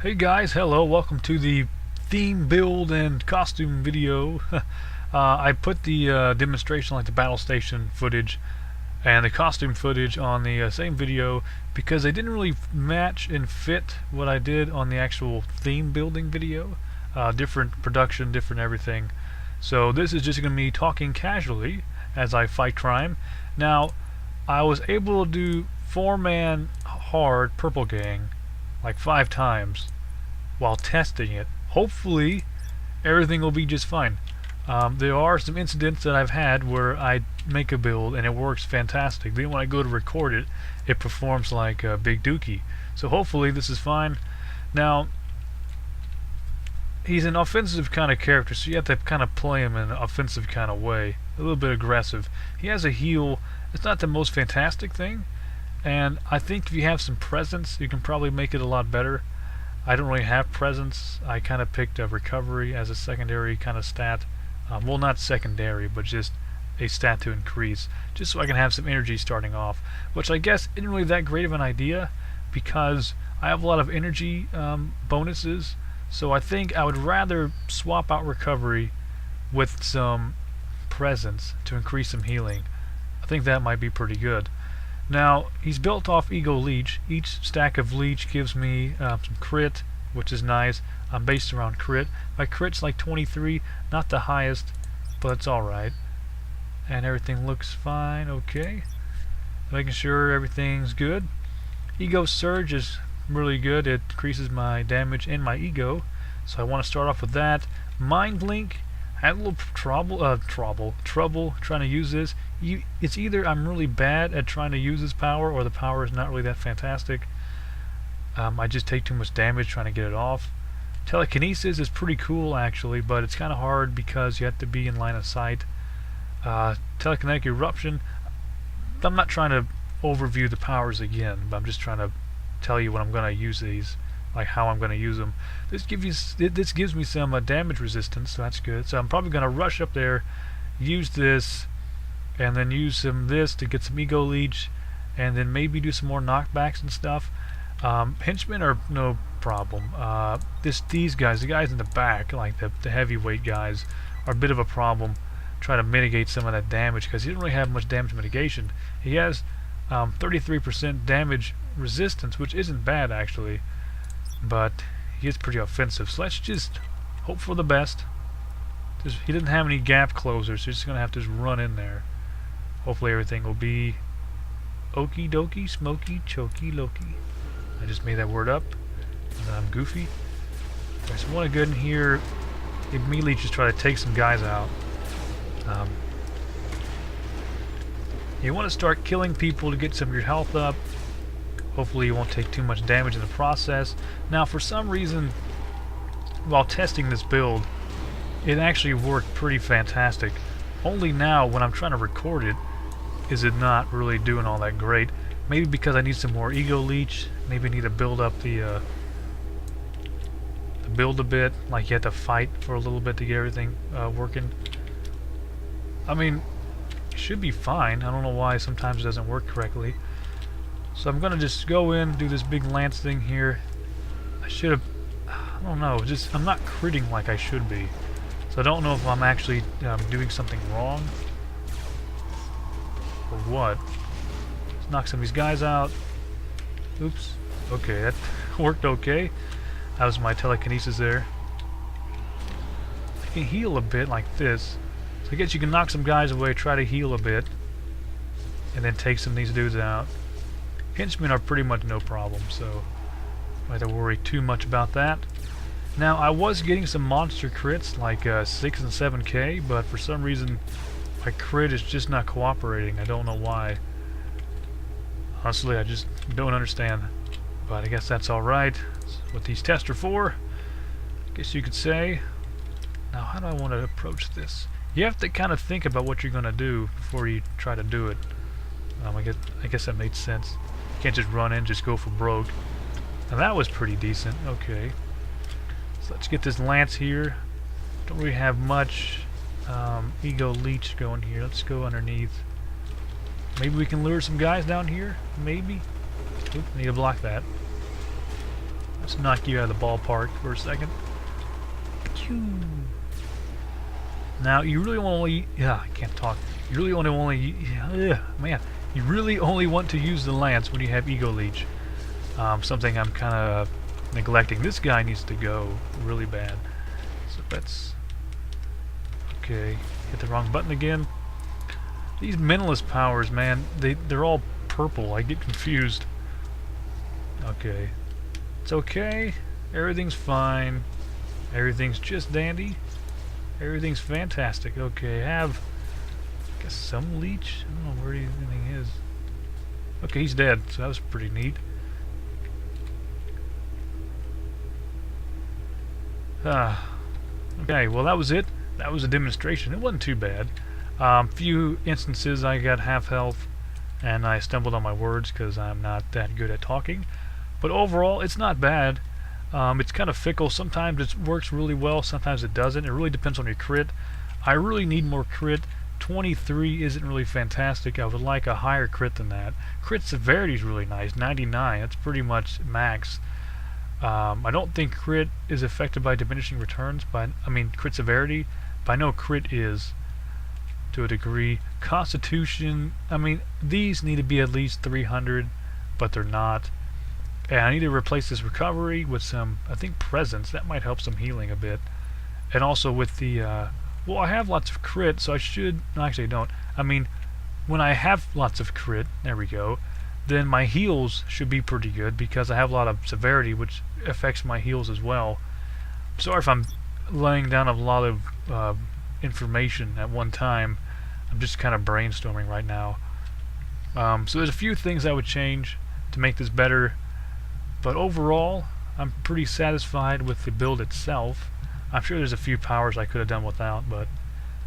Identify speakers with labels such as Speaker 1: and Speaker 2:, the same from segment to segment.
Speaker 1: Hey guys, hello, welcome to the theme build and costume video. I put the demonstration, like the battle station footage and the costume footage on the same video because they didn't really match and fit what I did on the actual theme building video. Different production, different everything. So this is just going to be talking casually as I fight crime. Now, I was able to do 4-man hard Purple Gang like 5 times while testing it. Hopefully, everything will be just fine. There are some incidents that I've had where I make a build and it works fantastic. Then when I go to record it, it performs like a big dookie. So hopefully this is fine. Now, he's an offensive kind of character, so you have to kind of play him in an offensive kind of way. A little bit aggressive. He has a heal. It's not the most fantastic thing, and I think if you have some presence, you can probably make it a lot better. I don't really have presence. I kind of picked a recovery as a secondary kind of stat. Well, not secondary, but just a stat to increase, just so I can have some energy starting off, which I guess isn't really that great of an idea because I have a lot of energy bonuses, so I think I would rather swap out recovery with some presence to increase some healing. I think that might be pretty good. Now, he's built off Ego Leech. Each stack of Leech gives me some crit, which is nice. I'm based around crit. My crit's like 23, not the highest, but it's alright. And everything looks fine, okay. Making sure everything's good. Ego Surge is really good. It increases my damage and my ego, so I want to start off with that. Mind Link, I had a little trouble trying to use this. It's either I'm really bad at trying to use this power, or the power is not really that fantastic. I just take too much damage trying to get it off. Telekinesis is pretty cool actually, but it's kind of hard because you have to be in line of sight. Telekinetic Eruption, I'm not trying to overview the powers again, but I'm just trying to tell you when I'm going to use these, like how I'm going to use them. This gives me some damage resistance, so that's good. So I'm probably going to rush up there, use this, and then use some this to get some Ego Leech, and then maybe do some more knockbacks and stuff. Henchmen are no problem. These guys, the guys in the back, like the heavyweight guys, are a bit of a problem. Try to mitigate some of that damage because he didn't really have much damage mitigation. He has 33% damage resistance, which isn't bad actually, but he is pretty offensive. So let's just hope for the best. He didn't have any gap closers, so he's just gonna have to just run in there. Hopefully everything will be okie dokie, smoky, choky, Loki. I just made that word up, and I'm goofy. I just want to go in here, immediately just try to take some guys out. You want to start killing people to get some of your health up. Hopefully you won't take too much damage in the process. Now, for some reason, while testing this build, it actually worked pretty fantastic. Only now, when I'm trying to record it, is it not really doing all that great. Maybe because I need some more Ego Leech. Maybe I need to build up the build a bit. Like you have to fight for a little bit to get everything working. I mean, it should be fine. I don't know why sometimes it doesn't work correctly. So I'm gonna just go in, do this big lance thing here. I should have, I don't know, just I'm not critting like I should be. So I don't know if I'm actually doing something wrong or what. Let's knock some of these guys out. Oops. Okay, that worked okay. That was my telekinesis there. I can heal a bit like this. So I guess you can knock some guys away, try to heal a bit, and then take some of these dudes out. Henchmen are pretty much no problem, so I don't have to worry too much about that. Now, I was getting some monster crits, like 6 and 7k, but for some reason my crit is just not cooperating. I don't know why. Honestly, I just don't understand. But I guess that's alright. That's what these tests are for, I guess you could say. Now, how do I want to approach this? You have to kind of think about what you're going to do before you try to do it. I guess that made sense. You can't just run in, just go for broke. Now that was pretty decent. Okay. So let's get this lance here. Don't really have much Ego Leech going here. Let's go underneath. Maybe we can lure some guys down here? Maybe? Oop, need to block that. Let's knock you out of the ballpark for a second. Now you really only, I can't talk. You really man. You really only want to use the lance when you have Ego Leech. Something I'm kind of neglecting. This guy needs to go really bad. So let's, okay, hit the wrong button again. These Mentalist powers, man, they're all purple. I get confused. Okay, it's okay. Everything's fine. Everything's just dandy. Everything's fantastic. Okay, have, I guess, some leech? I don't know where anything is. Okay, he's dead, so that was pretty neat. Okay, well that was it. That was a demonstration. It wasn't too bad. Few instances I got half health, and I stumbled on my words because I'm not that good at talking. But overall, it's not bad. It's kind of fickle. Sometimes it works really well, sometimes it doesn't. It really depends on your crit. I really need more crit. 23 isn't really fantastic. I would like a higher crit than that. Crit severity is really nice, 99. That's pretty much max. I don't think crit is affected by diminishing returns, but I mean crit severity, but I know crit is to a degree. Constitution, I mean, these need to be at least 300, but they're not. And I need to replace this recovery with some, I think, presence. That might help some healing a bit. And also with the, well, I have lots of crit, so I should, no, actually I don't. I mean, when I have lots of crit, there we go, then my heals should be pretty good because I have a lot of severity, which affects my heals as well. Sorry if I'm laying down a lot of information at one time. I'm just kind of brainstorming right now. So there's a few things I would change to make this better. But overall, I'm pretty satisfied with the build itself. I'm sure there's a few powers I could have done without, but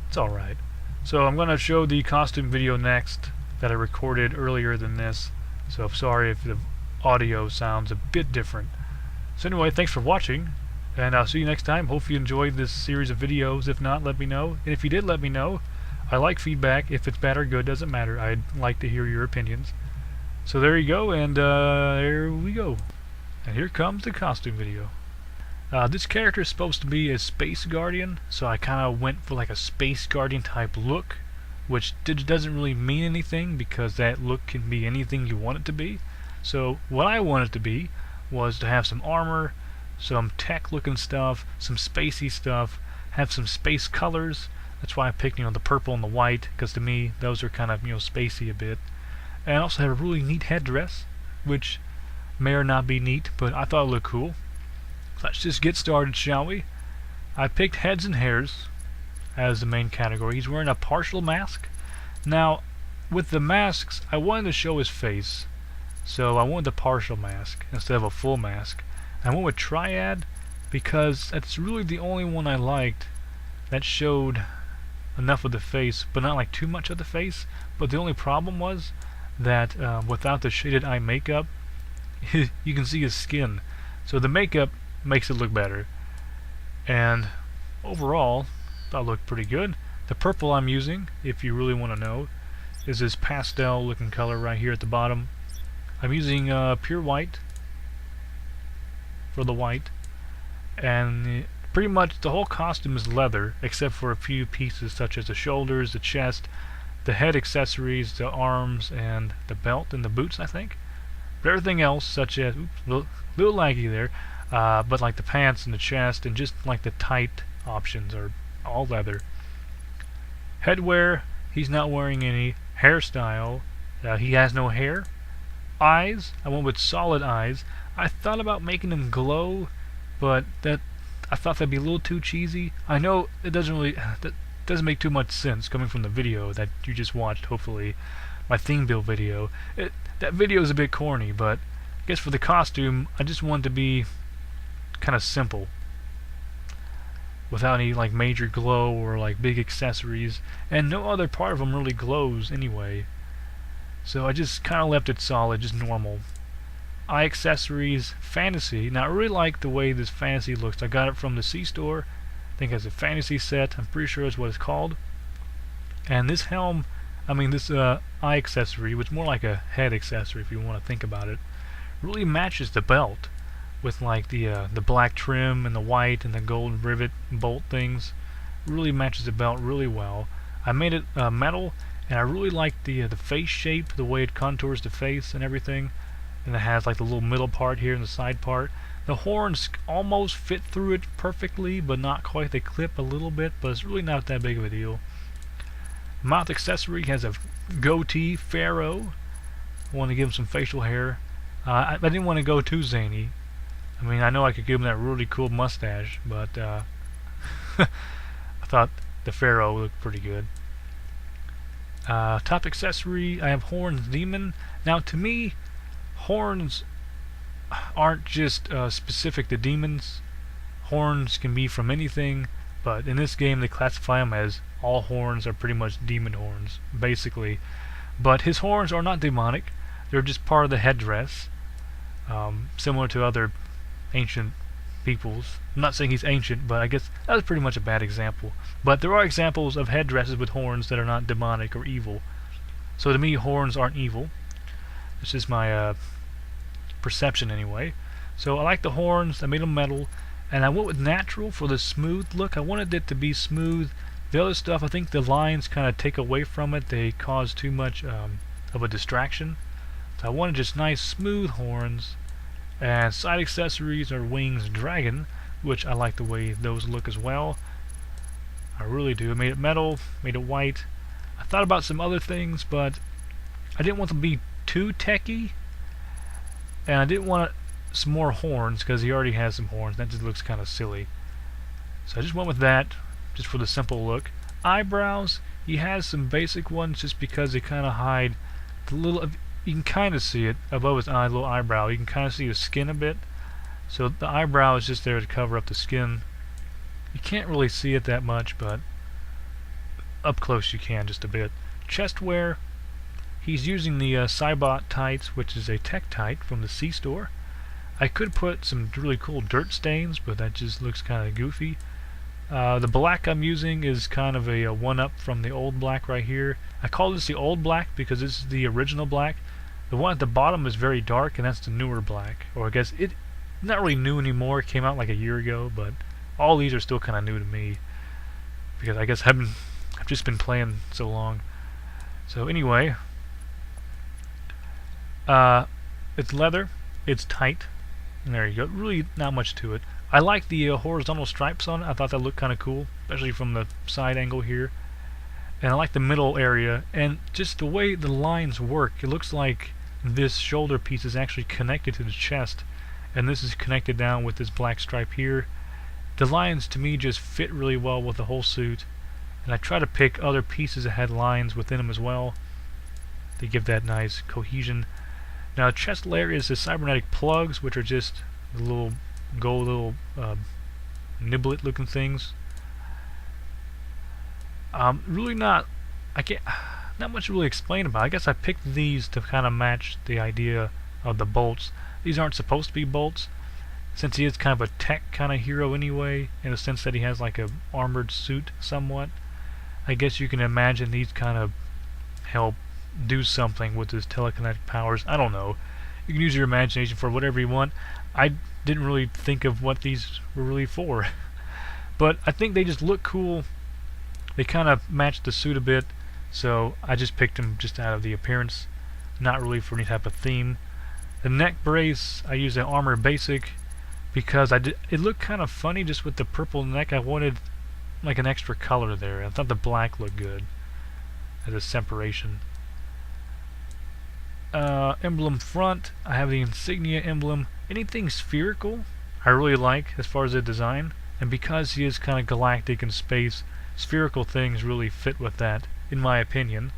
Speaker 1: it's alright. So I'm going to show the costume video next that I recorded earlier than this. So I'm sorry if the audio sounds a bit different. So anyway, thanks for watching, and I'll see you next time. Hope you enjoyed this series of videos. If not, let me know. And if you did, let me know. I like feedback. If it's bad or good, doesn't matter. I'd like to hear your opinions. So there you go, and there we go. And here comes the costume video. This character is supposed to be a space guardian, so I kind of went for like a space guardian type look, which doesn't really mean anything because that look can be anything you want it to be. So what I wanted it to be was to have some armor, some tech looking stuff, some spacey stuff, have some space colors. That's why I picked, the purple and the white, because to me those are kind of, spacey a bit. And also have a really neat headdress, which may or not be neat, but I thought it looked cool. Let's just get started, shall we? I picked heads and hairs as the main category. He's wearing a partial mask. Now, with the masks, I wanted to show his face, so I wanted the partial mask instead of a full mask. I went with Triad because that's really the only one I liked that showed enough of the face, but not like too much of the face. But the only problem was that without the shaded eye makeup, you can see his skin. So the makeup makes it look better. And overall, that looked pretty good. The purple I'm using, if you really want to know, is this pastel looking color right here at the bottom. I'm using pure white for the white. And pretty much the whole costume is leather, except for a few pieces such as the shoulders, the chest, the head accessories, the arms, and the belt and the boots, I think. But everything else, such as, oops, little laggy there, but like the pants and the chest and just like the tight options are all leather. Headwear, he's not wearing any. Hairstyle, he has no hair. Eyes, I went with solid eyes. I thought about making them glow, but I thought that'd be a little too cheesy. I know it that doesn't make too much sense coming from the video that you just watched, hopefully, my theme build video. That video is a bit corny, but I guess for the costume, I just wanted to be kind of simple, without any like major glow or like big accessories, and no other part of them really glows anyway. So I just kind of left it solid, just normal. Eye accessories, fantasy. Now I really like the way this fantasy looks. I got it from the C-store. I think it's a fantasy set. I'm pretty sure that's what it's called. And this helm, this eye accessory, which is more like a head accessory if you want to think about it, really matches the belt. with like the black trim and the white and the gold rivet bolt things. Really matches the belt really well. I made it metal, and I really like the face shape, the way it contours the face and everything. And it has like the little middle part here and the side part. The horns almost fit through it perfectly, but not quite. They clip a little bit, but it's really not that big of a deal. Mouth accessory has a goatee pharaoh. I want to give him some facial hair. I didn't want to go too zany. I mean, I know I could give him that really cool mustache, but I thought the pharaoh looked pretty good. Top accessory, I have Horns Demon. Now, to me, horns aren't just specific to demons. Horns can be from anything, but in this game they classify them as all horns are pretty much demon horns, basically. But his horns are not demonic. They're just part of the headdress, similar to other ancient peoples. I'm not saying he's ancient, but I guess that was pretty much a bad example. But there are examples of headdresses with horns that are not demonic or evil. So to me, horns aren't evil. This is my perception anyway. So I like the horns. I made them metal, and I went with natural for the smooth look. I wanted it to be smooth. The other stuff, I think the lines kind of take away from it. They cause too much of a distraction. So I wanted just nice smooth horns. And side accessories are wings dragon, which I like the way those look as well. I really do. I made it metal, made it white. I thought about some other things, but I didn't want them to be too techy, and I didn't want some more horns because he already has some horns. That just looks kind of silly. So I just went with that, just for the simple look. Eyebrows, he has some basic ones just because they kind of hide the little. You can kind of see it above his eye, little eyebrow. You can kind of see his skin a bit. So the eyebrow is just there to cover up the skin. You can't really see it that much, but up close you can just a bit. Chest wear, he's using the Cybot tights, which is a tech tight from the C-store. I could put some really cool dirt stains, but that just looks kind of goofy. The black I'm using is kind of a one-up from the old black right here. I call this the old black because this is the original black. The one at the bottom is very dark, and that's the newer black. Or I guess it's not really new anymore. It came out like a year ago, but all these are still kind of new to me because I guess I've just been playing so long. So anyway, it's leather. It's tight. And there you go. Really not much to it. I like the horizontal stripes on it. I thought that looked kind of cool, especially from the side angle here. And I like the middle area, and just the way the lines work. It looks like this shoulder piece is actually connected to the chest, and this is connected down with this black stripe here. The lines to me just fit really well with the whole suit, and I try to pick other pieces that had lines within them as well. They give that nice cohesion. Now the chest layer is the cybernetic plugs, which are just the little gold little niblet looking things. Really not much to really explain about. I guess I picked these to kind of match the idea of the bolts. These aren't supposed to be bolts, since he is kind of a tech kind of hero anyway, in the sense that he has like a armored suit somewhat. I guess you can imagine these kind of help do something with his telekinetic powers. I don't know. You can use your imagination for whatever you want. I didn't really think of what these were really for. But I think they just look cool. They kind of match the suit a bit, so I just picked them just out of the appearance, not really for any type of theme. The neck brace, I used an Armor Basic because it looked kind of funny just with the purple neck. I wanted like an extra color there. I thought the black looked good as a separation. Emblem front, I have the insignia emblem. Anything spherical I really like as far as the design, and because he is kind of galactic in space, spherical things really fit with that, in my opinion.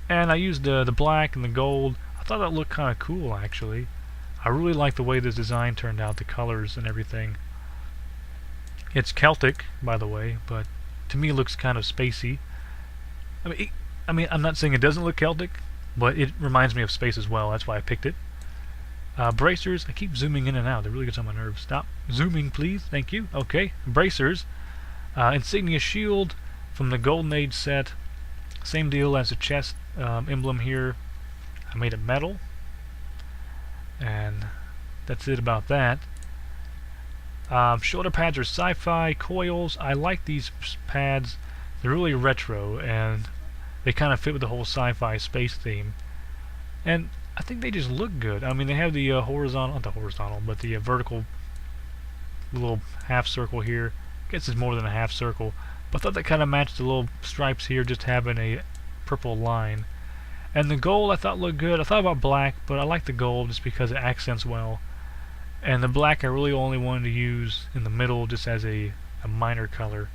Speaker 1: And I used the black and the gold. I thought that looked kind of cool, actually. I really like the way this design turned out, the colors and everything. It's Celtic, by the way, but to me it looks kind of spacey. I mean, I'm not saying it doesn't look Celtic, but it reminds me of space as well. That's why I picked it. Bracers, I keep zooming in and out. It really gets on my nerves. Stop zooming, please. Thank you. Okay, bracers. Insignia shield from the Golden Age set. Same deal as the chest emblem here. I made it metal. And that's it about that. Shoulder pads are sci-fi. Coils, I like these pads. They're really retro, and they kind of fit with the whole sci-fi space theme. And I think they just look good. I mean, they have the horizontal, not the horizontal, but the vertical little half circle here. I guess it's more than a half circle. But I thought that kind of matched the little stripes here, just having a purple line. And the gold I thought looked good. I thought about black, but I like the gold just because it accents well. And the black I really only wanted to use in the middle just as a minor color.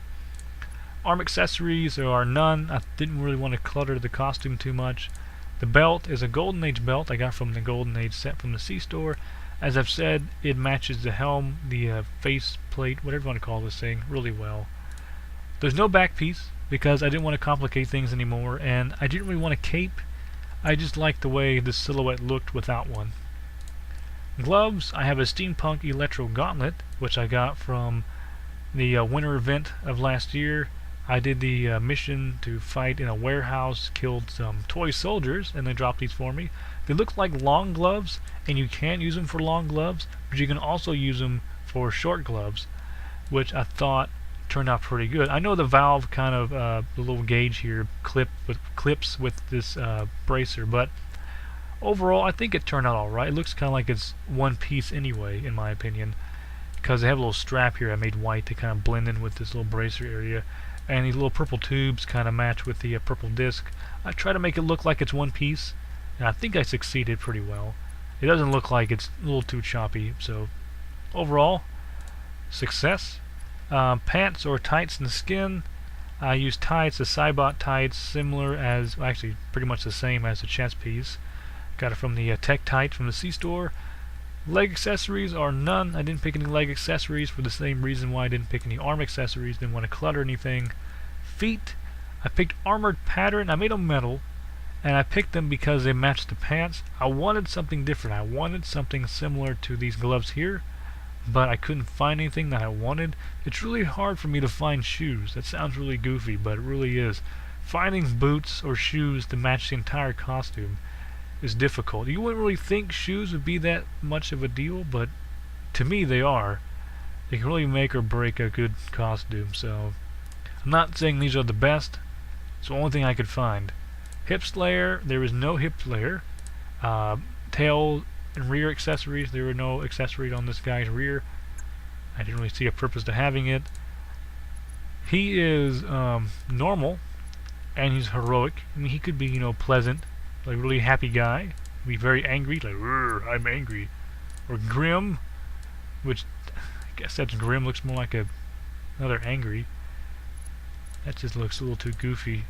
Speaker 1: Arm accessories, there are none. I didn't really want to clutter the costume too much. The belt is a Golden Age belt I got from the Golden Age set from the C-Store. As I've said, it matches the helm, the face plate, whatever you want to call this thing, really well. There's no back piece because I didn't want to complicate things anymore, and I didn't really want a cape. I just liked the way the silhouette looked without one. Gloves, I have a Steampunk Electro Gauntlet, which I got from the winter event of last year. I did the mission to fight in a warehouse, killed some toy soldiers, and they dropped these for me. They look like long gloves, and you can use them for long gloves, but you can also use them for short gloves, which I thought turned out pretty good. I know the valve kind of the little gauge here clips with this bracer, but overall I think it turned out alright. It looks kind of like it's one piece anyway, in my opinion, because they have a little strap here I made white to kind of blend in with this little bracer area, and these little purple tubes kind of match with the purple disc. I try to make it look like it's one piece, and I think I succeeded pretty well. It doesn't look like it's a little too choppy, so overall, success. Pants or tights in the skin. I use tights, the Cybot tights, similar as, well, actually pretty much the same as the chest piece. Got it from the Tech Tight from the C-Store. Leg accessories are none. I didn't pick any leg accessories for the same reason why I didn't pick any arm accessories. Didn't want to clutter anything. Feet, I picked armored pattern. I made them metal, and I picked them because they matched the pants. I wanted something different. I wanted something similar to these gloves here, but I couldn't find anything that I wanted. It's really hard for me to find shoes. That sounds really goofy, but it really is. Finding boots or shoes to match the entire costume is difficult. You wouldn't really think shoes would be that much of a deal, but to me they are. They can really make or break a good costume, so I'm not saying these are the best. It's the only thing I could find. Hip layer, there is no hip layer. Tail and rear accessories, there were no accessories on this guy's rear. I didn't really see a purpose to having it. He is normal, and he's heroic. I mean, he could be, you know, pleasant, like a really happy guy, be very angry, like, I'm angry. Or grim, which I guess that's grim, looks more like another angry. That just looks a little too goofy.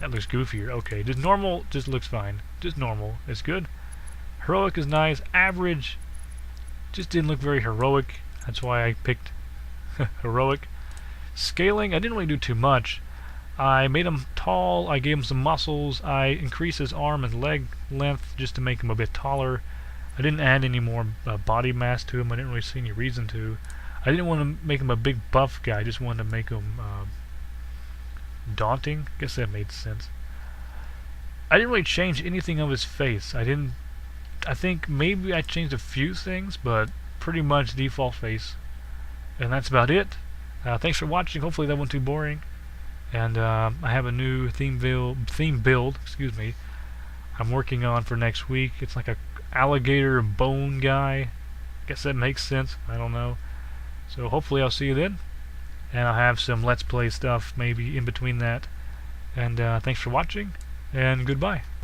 Speaker 1: That looks goofier. Okay, just normal just looks fine. Just normal is good. Heroic is nice. Average just didn't look very heroic. That's why I picked heroic. Scaling, I didn't really do too much. I made him tall, I gave him some muscles, I increased his arm and leg length just to make him a bit taller. I didn't add any more body mass to him, I didn't really see any reason to. I didn't want to make him a big buff guy, I just wanted to make him daunting. I guess that made sense. I didn't really change anything of his face. I think maybe I changed a few things, but pretty much default face. And that's about it. Thanks for watching, hopefully that wasn't too boring. And I have a new theme build, excuse me, I'm working on for next week. It's like a alligator bone guy. Guess that makes sense. I don't know. So hopefully I'll see you then. And I'll have some Let's Play stuff maybe in between that. And thanks for watching, and goodbye.